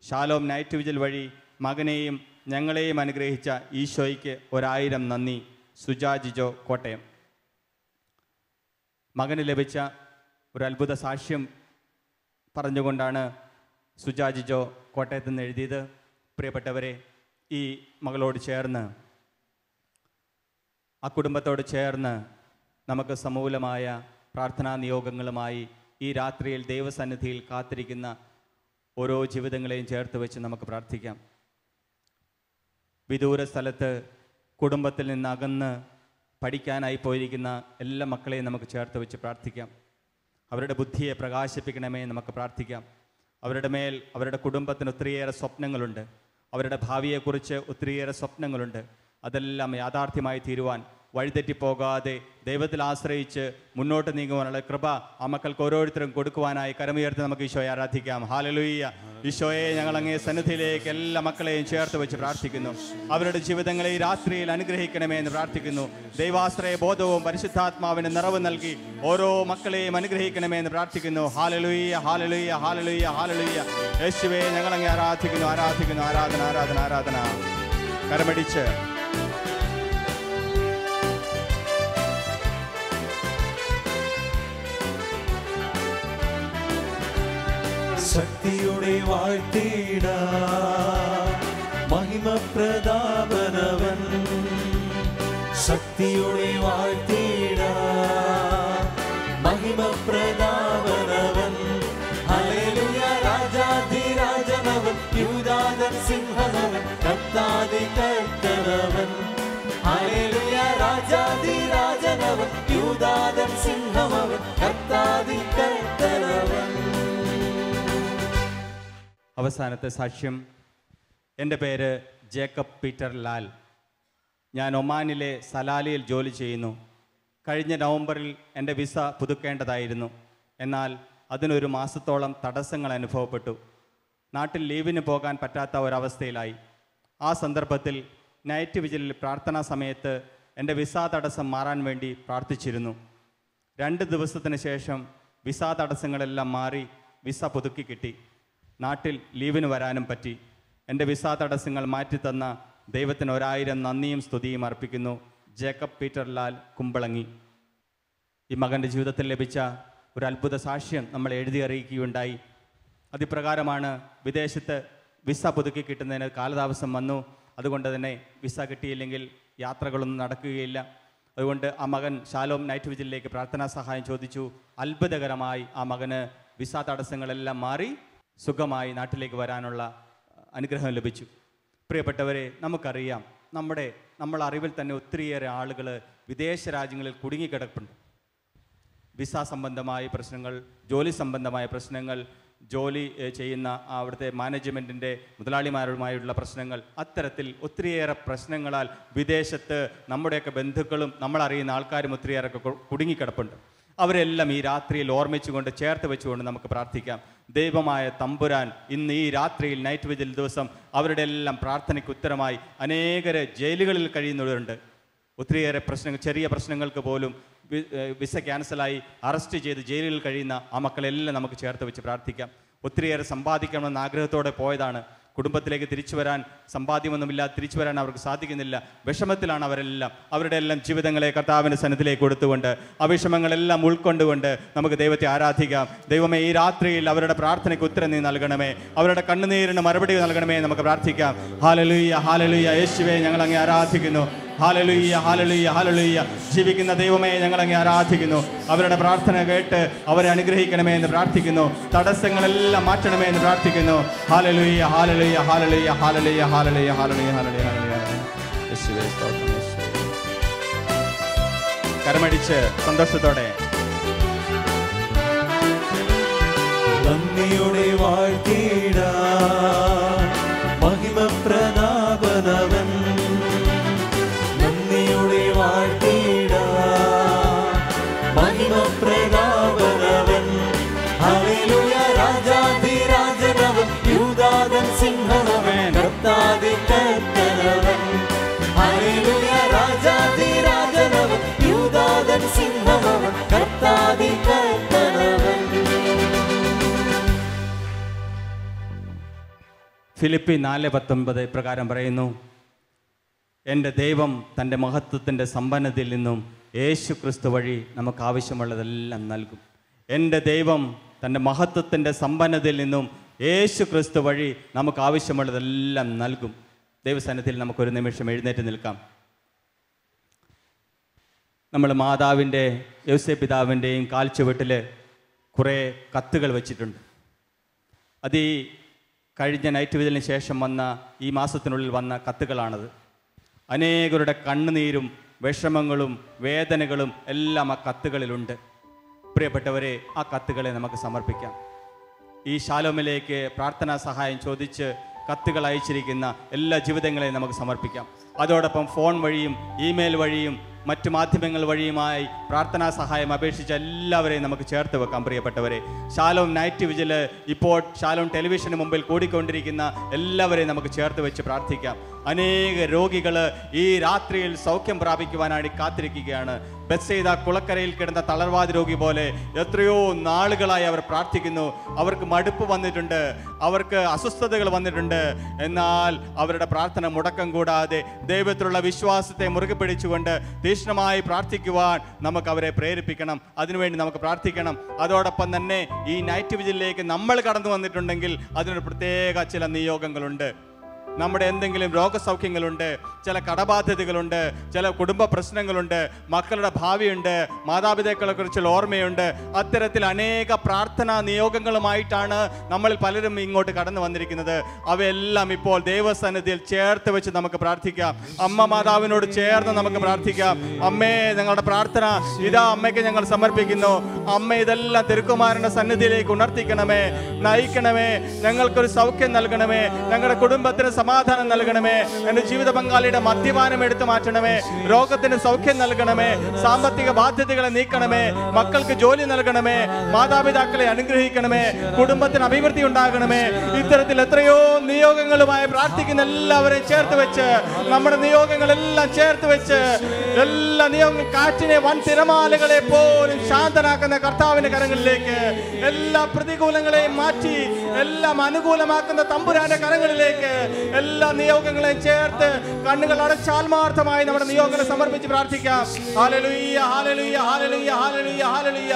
ഷാലോം നൈറ്റ് വിജിൽ വഴി മകനെയും ഞങ്ങളെയും അനുഗ്രഹിച്ച ഈശോയ്ക്ക് 1000 നന്ദി. സുജാ ജിജോ, കോട്ടയം. മകന് ലഭിച്ച ഒരു അത്ഭുത സാക്ഷ്യം പറഞ്ഞുകൊണ്ടാണ് സുജാ ജിജോ കോട്ടയത്ത് നിന്ന് എഴുതിയത്. പ്രിയപ്പെട്ടവരെ, ഈ മകളോട് ചേർന്ന്, ആ കുടുംബത്തോട് ചേർന്ന് നമുക്ക് സമൂലമായ പ്രാർത്ഥനാ നിയോഗങ്ങളുമായി ഈ രാത്രിയിൽ ദൈവസന്നിധിയിൽ കാത്തിരിക്കുന്ന ഓരോ ജീവിതങ്ങളെയും ചേർത്ത് വെച്ച് നമുക്ക് പ്രാർത്ഥിക്കാം. വിദൂര സ്ഥലത്ത് കുടുംബത്തിൽ നിന്ന് അകന്ന് പഠിക്കാനായി പോയിരിക്കുന്ന എല്ലാ മക്കളെയും നമുക്ക് ചേർത്ത് വെച്ച് പ്രാർത്ഥിക്കാം. അവരുടെ ബുദ്ധിയെ പ്രകാശിപ്പിക്കണമേ നമുക്ക് പ്രാർത്ഥിക്കാം. അവരുടെ മേൽ, അവരുടെ കുടുംബത്തിന് ഒത്തിരിയേറെ സ്വപ്നങ്ങളുണ്ട്. അവരുടെ ഭാവിയെക്കുറിച്ച് ഒത്തിരിയേറെ സ്വപ്നങ്ങളുണ്ട്. അതെല്ലാം യാഥാർത്ഥ്യമായി തീരുവാൻ, വഴിതെറ്റിപ്പോകാതെ ദൈവത്തിൽ ആശ്രയിച്ച് മുന്നോട്ട് നീങ്ങുവാനുള്ള കൃപ ആ മക്കൾക്ക് ഓരോരുത്തരും കൊടുക്കുവാനായി കരമുയർത്തി നമുക്ക് ഈശോയെ ആരാധിക്കാം. ഹല്ലേലൂയ. ഈശോയെ, ഞങ്ങൾ അങ്ങേ സന്നിധിയിലേക്ക് എല്ലാ മക്കളെയും ചേർത്ത് വെച്ച് പ്രാർത്ഥിക്കുന്നു. അവരുടെ ജീവിതങ്ങളെ ഈ രാത്രിയിൽ അനുഗ്രഹിക്കണമേ എന്ന് പ്രാർത്ഥിക്കുന്നു. ദൈവാശ്രയ ബോധവും പരിശുദ്ധാത്മാവിന് നിറവ് നൽകി ഓരോ മക്കളെയും അനുഗ്രഹിക്കണമേ എന്ന് പ്രാർത്ഥിക്കുന്നു. ഹല്ലേലൂയ, ഹല്ലേലൂയ, ഹല്ലേലൂയ, ഹല്ലേലൂയ. യേശുവേ, ഞങ്ങൾ അങ്ങേ ആരാധിക്കുന്നു, ആരാധിക്കുന്നു. ആരാധന, ആരാധന, ആരാധന. കരമടിച്ച് ശക്തിയുടെ വാഴ്ത്തിട മഹിമപ്രതാപനവൻ. ശക്തിയുടെ വാഴ്ത്തിട മഹിമപ്രതാപനവൻ. ഹല്ലേലൂയ. രാജാധിരാജനവൻ, യൂദാതൻ സിംഹമവൻ, കർത്താതി കർത്തനവൻ. ഹല്ലേലൂയ. രാജാധിരാജനവൻ, യൂദാതൻ സിംഹമവൻ, കർത്താതി കർത്തനവൻ. അവസാനത്തെ സാക്ഷ്യം. എൻ്റെ പേര് ജേക്കബ് പീറ്റർ ലാൽ. ഞാൻ ഒമാനിലെ സലാലയിൽ ജോലി ചെയ്യുന്നു. കഴിഞ്ഞ നവംബറിൽ എൻ്റെ വിസ പുതുക്കേണ്ടതായിരുന്നു. എന്നാൽ അതിനൊരു മാസത്തോളം തടസ്സങ്ങൾ അനുഭവപ്പെട്ടു. നാട്ടിൽ ലീവിന് പോകാൻ പറ്റാത്ത ഒരവസ്ഥയിലായി. ആ സന്ദർഭത്തിൽ നൈറ്റ് വിജിലിൽ പ്രാർത്ഥനാ സമയത്ത് എൻ്റെ വിസ തടസ്സം മാറാൻ വേണ്ടി പ്രാർത്ഥിച്ചിരുന്നു. 2 ദിവസത്തിന് ശേഷം വിസ തടസ്സങ്ങളെല്ലാം മാറി വിസ പുതുക്കി കിട്ടി. നാട്ടിൽ ലീവിന് വരാനും പറ്റി. എൻ്റെ വിസ തടസ്സങ്ങൾ മാറ്റിത്തന്ന ദൈവത്തിന് 1000 നന്ദിയും സ്തുതിയും അർപ്പിക്കുന്നു. Jacob Peter Lal, Kumbalangi. ഈ മകൻ്റെ ജീവിതത്തിൽ ലഭിച്ച ഒരു അത്ഭുത സാക്ഷ്യം നമ്മൾ എഴുതി അറിയിക്കുകയുണ്ടായി. അതിപ്രകാരമാണ്: വിദേശത്ത് വിസ പുതുക്കി കിട്ടുന്നതിന് കാലതാമസം വന്നു. അതുകൊണ്ട് തന്നെ വിസ കിട്ടിയില്ലെങ്കിൽ യാത്രകളൊന്നും നടക്കുകയില്ല. അതുകൊണ്ട് ആ മകൻ ഷാലോം നൈറ്റ് വിജിലിലേക്ക് പ്രാർത്ഥനാ സഹായം ചോദിച്ചു. അത്ഭുതകരമായി ആ മകന് വിസ തടസ്സങ്ങളെല്ലാം മാറി സുഖമായി നാട്ടിലേക്ക് വരാനുള്ള അനുഗ്രഹം ലഭിച്ചു. പ്രിയപ്പെട്ടവരെ, നമുക്കറിയാം, നമ്മളെ അറിവിൽ തന്നെ ഒത്തിരിയേറെ ആളുകൾ വിദേശ രാജ്യങ്ങളിൽ കുടുങ്ങിക്കിടപ്പുണ്ട്. വിസ സംബന്ധമായ പ്രശ്നങ്ങൾ, ജോലി സംബന്ധമായ പ്രശ്നങ്ങൾ, ജോലി ചെയ്യുന്ന അവിടുത്തെ മാനേജ്മെൻറ്റിൻ്റെ മുതലാളിമാരുമായുള്ള പ്രശ്നങ്ങൾ, അത്തരത്തിൽ ഒത്തിരിയേറെ പ്രശ്നങ്ങളാൽ വിദേശത്ത് നമ്മുടെയൊക്കെ ബന്ധുക്കളും നമ്മളറിയുന്ന ആൾക്കാരും ഒത്തിരിയേറെ കുടുങ്ങിക്കിടപ്പുണ്ട്. അവരെല്ലാം ഈ രാത്രിയിൽ ഓർമ്മിച്ചുകൊണ്ട് ചേർത്ത് വെച്ചുകൊണ്ട് നമുക്ക് പ്രാർത്ഥിക്കാം. ദൈവമായ തമ്പുരാൻ ഇന്ന് ഈ രാത്രിയിൽ നൈറ്റ് വിജിൽ ദിവസം അവരുടെ എല്ലാം പ്രാർത്ഥനയ്ക്ക് ഉത്തരമായി അനേകരെ ജയിലുകളിൽ കഴിയുന്നവരുണ്ട്. ഒത്തിരിയേറെ പ്രശ്നങ്ങൾ, ചെറിയ പ്രശ്നങ്ങൾക്ക് പോലും വിസ ക്യാൻസലായി അറസ്റ്റ് ചെയ്ത് ജയിലുകളിൽ കഴിയുന്ന ആ മക്കളെല്ലാം നമുക്ക് ചേർത്ത് വെച്ച് പ്രാർത്ഥിക്കാം. ഒത്തിരിയേറെ സമ്പാദിക്കണമെന്ന ആഗ്രഹത്തോടെ പോയതാണ്. കുടുംബത്തിലേക്ക് തിരിച്ചു വരാൻ, സമ്പാദ്യമൊന്നുമില്ലാതെ തിരിച്ചു വരാൻ അവർക്ക് സാധിക്കുന്നില്ല. വിഷമത്തിലാണ് അവരെല്ലാം. അവരുടെ എല്ലാം ജീവിതങ്ങളെ കർത്താവിൻ്റെ സന്നിധിയിലേക്ക് കൊടുത്തുകൊണ്ട് ആ വിഷമങ്ങളെല്ലാം ഉൾക്കൊണ്ടുകൊണ്ട് നമുക്ക് ദൈവത്തെ ആരാധിക്കാം. ദൈവമേ, ഈ രാത്രിയിൽ അവരുടെ പ്രാർത്ഥനയ്ക്ക് ഉത്തരം നീ നൽകണമേ, അവരുടെ കണ്ണുനീരിന് മറുപടി നൽകണമേ നമുക്ക് പ്രാർത്ഥിക്കാം. ഹല്ലേലൂയ, ഹല്ലേലൂയ. യേശുവേ, ഞങ്ങൾ അങ്ങേ ആരാധിക്കുന്നു. ഹല്ലേലൂയ, ഹല്ലേലൂയ, ഹല്ലേലൂയ. ജീവിക്കുന്ന ദൈവമേ, ഞങ്ങൾ അങ്ങേ ആരാധിക്കുന്നു. അവരുടെ പ്രാർത്ഥന കേട്ട് അവരെ അനുഗ്രഹിക്കണമേ എന്ന് പ്രാർത്ഥിക്കുന്നു. തടസ്സങ്ങളെല്ലാം മാറ്റണമേ എന്ന് പ്രാർത്ഥിക്കുന്നു. ഹല്ലേലൂയ, ഹല്ലേലൂയ, ഹല്ലേലൂയ, ഹല്ലേലൂയ, ഹല്ലേലൂയ, ഹല്ലേലൂയ, ഹല്ലേലൂയ, ഹല്ലേലൂയ. യേശുവേ സ്തോത്രം, യേശുവേ. കരമടിച്ച് സന്തോഷത്തോടെ നന്ദിയുടെ വാഴ്ത്തിടാം മഹിമപ്രതാപനവൻ, നന്ദിയുടെ വാഴ്ത്തിടാം മഹിമപ്രതാപനവൻ. ഹല്ലേലൂയ, രാജാധിരാജനവൻ, യൂദാതൻ സിംഹനവൻ, കർത്താതി കർത്തനവൻ. ഹല്ലേലൂയ, രാജാധിരാജനവൻ, യൂദാതൻ സിംഹനവൻ, കർത്താതി കർത്തനവൻ. ഫിലിപ്പി 4:19 പ്രകാരം പറയുന്നു, എൻ്റെ ദൈവം തൻ്റെ മഹത്വത്തിൻ്റെ സമ്പന്നതയിൽ നിന്നും യേശു ക്രിസ്തു വഴി നമുക്ക് ആവശ്യമുള്ളതെല്ലാം നൽകും. എൻ്റെ ദൈവം തൻ്റെ മഹത്വത്തിൻ്റെ സമ്പന്നതയിൽ നിന്നും യേശു ക്രിസ്തു വഴി നമുക്ക് ആവശ്യമുള്ളതെല്ലാം നൽകും. ദൈവസന്നിധിയിൽ നമുക്കൊരു നിമിഷം എഴുന്നേറ്റ് നിൽക്കാം. നമ്മൾ മാതാവിൻ്റെ യോസേപ്പ് പിതാവിൻ്റെയും കാൽച്ചുവട്ടിൽ കുറേ കത്തുകൾ വച്ചിട്ടുണ്ട്. അത് ഈ കഴിഞ്ഞ നൈറ്റ് വിജിലിന് ശേഷം വന്ന, ഈ മാസത്തിനുള്ളിൽ വന്ന കത്തുകളാണത്. അനേകരുടെ കണ്ണുനീരും വിഷമങ്ങളും വേദനകളും എല്ലാം ആ കത്തുകളിലുണ്ട്. പ്രിയപ്പെട്ടവരെ, ആ കത്തുകളെ നമുക്ക് സമർപ്പിക്കാം. ഈ ഷാലോമിലേക്ക് പ്രാർത്ഥനാ സഹായം ചോദിച്ച് കത്തുകൾ അയച്ചിരിക്കുന്ന എല്ലാ ജീവിതങ്ങളെയും നമുക്ക് സമർപ്പിക്കാം. അതോടൊപ്പം ഫോൺ വഴിയും ഇമെയിൽ വഴിയും മറ്റു മാധ്യമങ്ങൾ വഴിയുമായി പ്രാർത്ഥനാ സഹായം അപേക്ഷിച്ച എല്ലാവരെയും നമുക്ക് ചേർത്ത് വെക്കാം. പ്രിയപ്പെട്ടവരെ, ഷാലോം നൈറ്റ് വിജിൽ ഇപ്പോൾ ഷാലോം ടെലിവിഷന് മുമ്പിൽ കൂടിക്കൊണ്ടിരിക്കുന്ന എല്ലാവരെയും നമുക്ക് ചേർത്ത് വെച്ച് പ്രാർത്ഥിക്കാം. അനേക രോഗികൾ ഈ രാത്രിയിൽ സൗഖ്യം പ്രാപിക്കുവാനായി കാത്തിരിക്കുകയാണ്. ബെത്സൈദ കുളക്കരയിൽ കിടന്ന തളർവാദി രോഗി പോലെ എത്രയോ നാളുകളായി അവർ പ്രാർത്ഥിക്കുന്നു. അവർക്ക് മടുപ്പ് വന്നിട്ടുണ്ട്, അവർക്ക് അസ്വസ്ഥതകൾ വന്നിട്ടുണ്ട്. എന്നാൽ അവരുടെ പ്രാർത്ഥന മുടക്കം കൂടാതെ ദൈവത്തിലുള്ള വിശ്വാസത്തെ മുറുകെ പിടിച്ചുകൊണ്ട് തീക്ഷ്ണമായി പ്രാർത്ഥിക്കുവാൻ നമുക്ക് അവരെ പ്രേരിപ്പിക്കണം. അതിനുവേണ്ടി നമുക്ക് പ്രാർത്ഥിക്കണം. അതോടൊപ്പം തന്നെ ഈ നൈറ്റ് വിജിലിലേക്ക് നമ്മൾ കടന്നു വന്നിട്ടുണ്ടെങ്കിൽ അതിനൊരു പ്രത്യേക ചില നിയോഗങ്ങളുണ്ട്. നമ്മുടെ എന്തെങ്കിലും രോഗസൗഖ്യങ്ങളുണ്ട്, ചില കടബാധ്യതകളുണ്ട്, ചില കുടുംബ പ്രശ്നങ്ങളുണ്ട്, മക്കളുടെ ഭാവിയുണ്ട്, മാതാപിതാക്കളെ കുറിച്ചുള്ള ഓർമ്മയുണ്ട്. അത്തരത്തിൽ അനേക പ്രാർത്ഥനാ നിയോഗങ്ങളുമായിട്ടാണ് നമ്മളിൽ പലരും ഇങ്ങോട്ട് കടന്നു വന്നിരിക്കുന്നത്. അവയെല്ലാം ഇപ്പോൾ ദൈവസന്നിധിയിൽ ചേർത്ത് വെച്ച് നമുക്ക് പ്രാർത്ഥിക്കാം. അമ്മ മാതാവിനോട് ചേർന്ന് നമുക്ക് പ്രാർത്ഥിക്കാം. അമ്മേ, ഞങ്ങളുടെ പ്രാർത്ഥന ഇതാ അമ്മയ്ക്ക് ഞങ്ങൾ സമർപ്പിക്കുന്നു. അമ്മ ഇതെല്ലാം തിരുക്കുമാരന്റെ സന്നിധിയിലേക്ക് ഉണർത്തിക്കണമേ, നയിക്കണമേ. ഞങ്ങൾക്കൊരു സൗഖ്യം നൽകണമേ, ഞങ്ങളുടെ കുടുംബത്തിന് സമാധാനം നൽകണമേ. എൻ്റെ ജീവിത പങ്കാളിയുടെ മദ്യപാനം എടുത്തു മാറ്റണമേ, രോഗത്തിന് സൗഖ്യം നൽകണമേ, സാമ്പത്തിക ബാധ്യതകളെ നീക്കണമേ, മക്കൾക്ക് ജോലി നൽകണമേ, മാതാപിതാക്കളെ അനുഗ്രഹിക്കണമേ, കുടുംബത്തിന് അഭിവൃദ്ധി ഉണ്ടാകണമേ. ഇത്തരത്തിൽ എത്രയോ നിയോഗങ്ങളുമായി പ്രാർത്ഥിക്കുന്ന എല്ലാവരെയും ചേർത്ത് വെച്ച്, നമ്മുടെ നിയോഗങ്ങളെല്ലാം ചേർത്ത് വെച്ച്, എല്ലാ നിയോഗങ്ങൾ കാറ്റിനെ വൻ തിരമാലകളെ പോലും ശാന്തനാക്കുന്ന കർത്താവിന്റെ കരങ്ങളിലേക്ക് എല്ലാ പ്രതികൂലങ്ങളെയും മാറ്റി എല്ലാം അനുകൂലമാക്കുന്ന തമ്പുരാന്റെ കരങ്ങളിലേക്ക് എല്ലാ നിയോഗങ്ങളെയും ചേർത്ത് കണ്ണുകൾ അടച്ച് ആത്മാർത്ഥമായി നമ്മുടെ നിയോഗങ്ങളെ സമർപ്പിച്ച് പ്രാർത്ഥിക്കാം. ഹല്ലേലൂയ, ഹല്ലേലൂയ, ഹല്ലേലൂയ, ഹല്ലേലൂയ, ഹല്ലേലൂയ.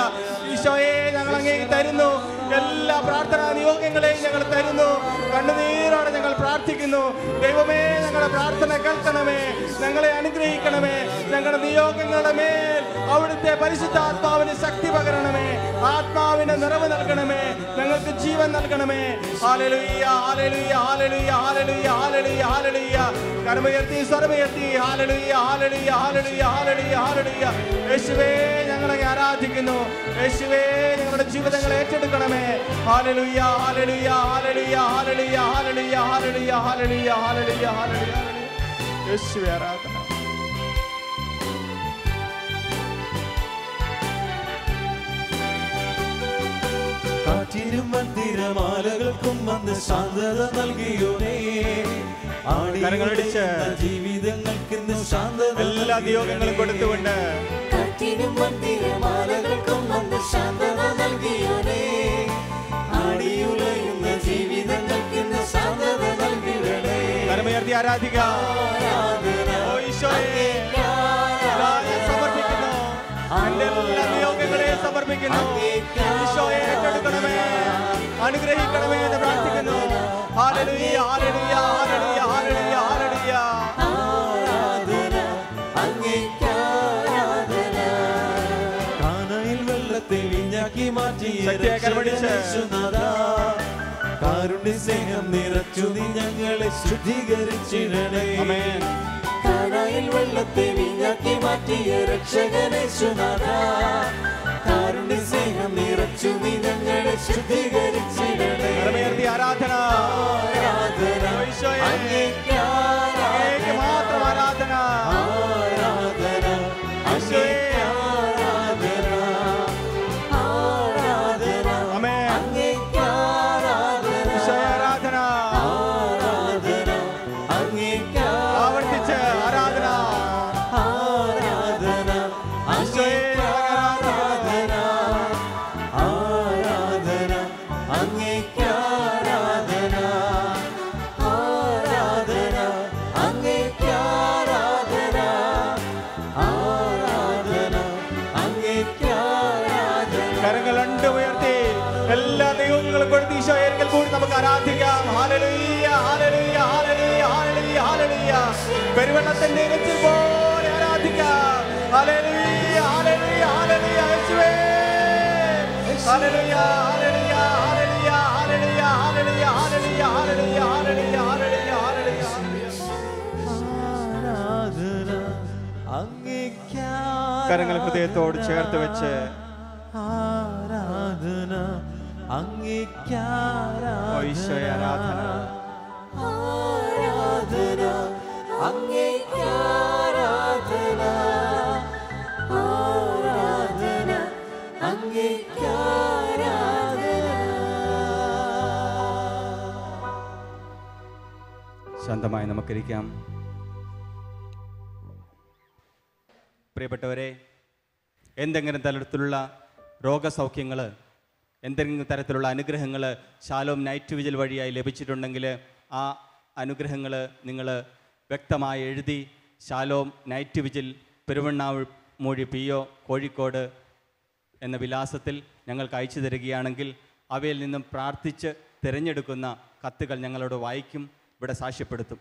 ഈശോയെ, ഞങ്ങൾ അങ്ങേക്ക് തരുന്നു എല്ലാ പ്രാർത്ഥനാ നിയോഗങ്ങളെയും ഞങ്ങൾ തരുന്നു. കണ്ണുനീരോടെ ഞങ്ങൾ പ്രാർത്ഥിക്കുന്നു. ദൈവമേ, ഞങ്ങളുടെ പ്രാർത്ഥന കേൾക്കണമേ, ഞങ്ങളെ അനുഗ്രഹിക്കണമേ. ഞങ്ങളുടെ നിയോഗങ്ങളുടെ മേൽ അവിടുത്തെ പരിശുദ്ധാത്മാവിന് ശക്തി പകരണമേ, ആത്മാവിന് നിറവ് നൽകണമേ, ഞങ്ങൾക്ക് ജീവൻ നൽകണമേ. ഹല്ലേലൂയ, ഹല്ലേലൂയ, ഹല്ലേലൂയ, ഹല്ലേലൂയ, ഹല്ലേലൂയ, ഹല്ലേലൂയ. കരമുയർത്തി സ്വരമുയർത്തി ഹല്ലേലൂയ, ഹല്ലേലൂയ, ഹല്ലേലൂയ, ഹല്ലേലൂയ, ഹല്ലേലൂയ. യേശുവേ, ഞങ്ങളെ ആരാധിക്കുന്നു. യേശുവേ, ഞങ്ങളുടെ ജീവിതങ്ങളെ ഏറ്റെടുക്കണമേ. ഹല്ലേലൂയ, ഹല്ലേലൂയ, ഹല്ലേലൂയ, ഹല്ലേലൂയ, ഹല്ലേലൂയ, ഹല്ലേലൂയ, ഹല്ലേലൂയ, ഹല്ലേലൂയ, ഹല്ലേലൂയ. യേശുവേ, ആരാധന. കാറ്റിനും മന്ദിരമാലകൾക്കും വന്ന് ശാന്തത നൽകിയോനേ, കരങ്ങളടിച്ച് ജീവിതങ്ങൾക്ക് ശാന്തത എല്ലാ നിയോഗങ്ങളും കൊടുത്തുകൊണ്ട് കാറ്റിനും മന്ദിരമാലകൾക്കും വന്ന് ശാന്തത നൽകിയോനേ, ആടിയുലയുന്ന ജീവിതങ്ങൾക്ക് ശാന്തത നൽകിയോനേ. കരമുയർത്തി ആരാധിക്കാം. ഓ ഈശോയെ, സമർപ്പിക്കുന്നു, എന്റെ എല്ലാ നിയോഗങ്ങളെയും സമർപ്പിക്കുന്നു. ഈശോയെ, ഏറ്റെടുക്കണമേ, അനുഗ്രഹിക്കണമേ എന്ന് പ്രാർത്ഥിക്കുന്നു. ഹല്ലേലൂയ, ഹല്ലേലൂയ, ഹല്ലേലൂയ, ഹല്ലേലൂയ, ഹല്ലേലൂയ. ആരാധന അങ്ങേക്ക് ആരാധന. കാനായിൽ വെള്ളത്തെ വീഞ്ഞാക്കി മാറ്റിയ യേശുനാഥാ, കാരുണ്യ സ്നേഹം നിറച്ചു നീ ഞങ്ങളെ ശുദ്ധീകരിച്ചിടണേ. ആമേൻ. കാനായിൽ വെള്ളത്തെ വീഞ്ഞാക്കി മാറ്റിയ രക്ഷകനേശുനാഥാ, കാരുണ്യ സ്നേഹം നിറച്ചു നീ ഞങ്ങളെ ശുദ്ധീകരിച്ചിടണേ. ആരാധന, ആരാധന അങ്ങേക്ക് അങ്ങേക്ക് മാത്രം ആരാധന. ആരാധന അങ്ങേക്ക് ആരാധന. ആരാധന ആമേൻ. അങ്ങേക്ക് ആരാധന. ഈശോയെ, ആരാധന. ആരാധന അങ്ങേക്ക് ആവർത്തിച്ച് ആരാധന. ആരാധന അങ്ങേക്ക് ആരാധന. ആരാധന അങ്ങേക്ക് ആരാധന. ആരാധന അങ്ങേക്ക് ആരാധന. ആരാധന അങ്ങേക്ക് ആരാധന. കരങ്ങൾ രണ്ടും ഉയർത്തി എല്ലാ ദൈവങ്ങളും കൊടുത്ത് ഈശോയെ ഒരിക്കൽ കൂടി നമുക്ക് ആരാധിക്കാം. ഹല്ലേലൂയ, ഹല്ലേലൂയ, ഹല്ലേലൂയ, ഹല്ലേലൂയ, ഹല്ലേലൂയ. പെരുവെള്ളത്തിന്റെ ഇരച്ചിൽ പോലെ ആരാധിക്കാം. ഹല്ലേലൂയ, ഹല്ലേലൂയ, ഹല്ലേലൂയ. യേശുവേ, ഹല്ലേലൂയ, ഹല്ലേലൂയ, ഹല്ലേലൂയ, ഹല്ലേലൂയ, ഹല്ലേലൂയ, ഹല്ലേലൂയ, ഹല്ലേലൂയ, ഹല്ലേലൂയ, ഹല്ലേലൂയ, ഹല്ലേലൂയ. ആരാധന അങ്ങേക്ക് കരങ്ങൾ ഹൃദയത്തോട് ചേർത്ത് വെച്ച് ആരാധന അങ്ങേക്ക് ഓ ഈശോയെ, ആരാധന. ആരാധന അങ്ങേക്ക് ആരാധന. ആരാധന അങ്ങേക്ക് ആരാധന. ശാന്തമായി നമുക്കിരിക്കാം. പ്രിയപ്പെട്ടവരെ, എന്തെങ്കിലും തരത്തിലുള്ള രോഗസൗഖ്യങ്ങൾ, എന്തെങ്കിലും തരത്തിലുള്ള അനുഗ്രഹങ്ങൾ ശാലോം നൈറ്റ് വിജിൽ വഴിയായി ലഭിച്ചിട്ടുണ്ടെങ്കിൽ ആ അനുഗ്രഹങ്ങൾ നിങ്ങൾ വ്യക്തമായി എഴുതി Shalom night vigil Peruvannamuzhi PO Kozhikode എന്ന വിലാസത്തിൽ ഞങ്ങൾക്ക് അയച്ചു തരികയാണെങ്കിൽ അവയിൽ നിന്നും പ്രാർത്ഥിച്ച് തിരഞ്ഞെടുക്കുന്ന കത്തുകൾ ഞങ്ങളോട് വായിക്കും, ഇവിടെ സാക്ഷ്യപ്പെടുത്തും.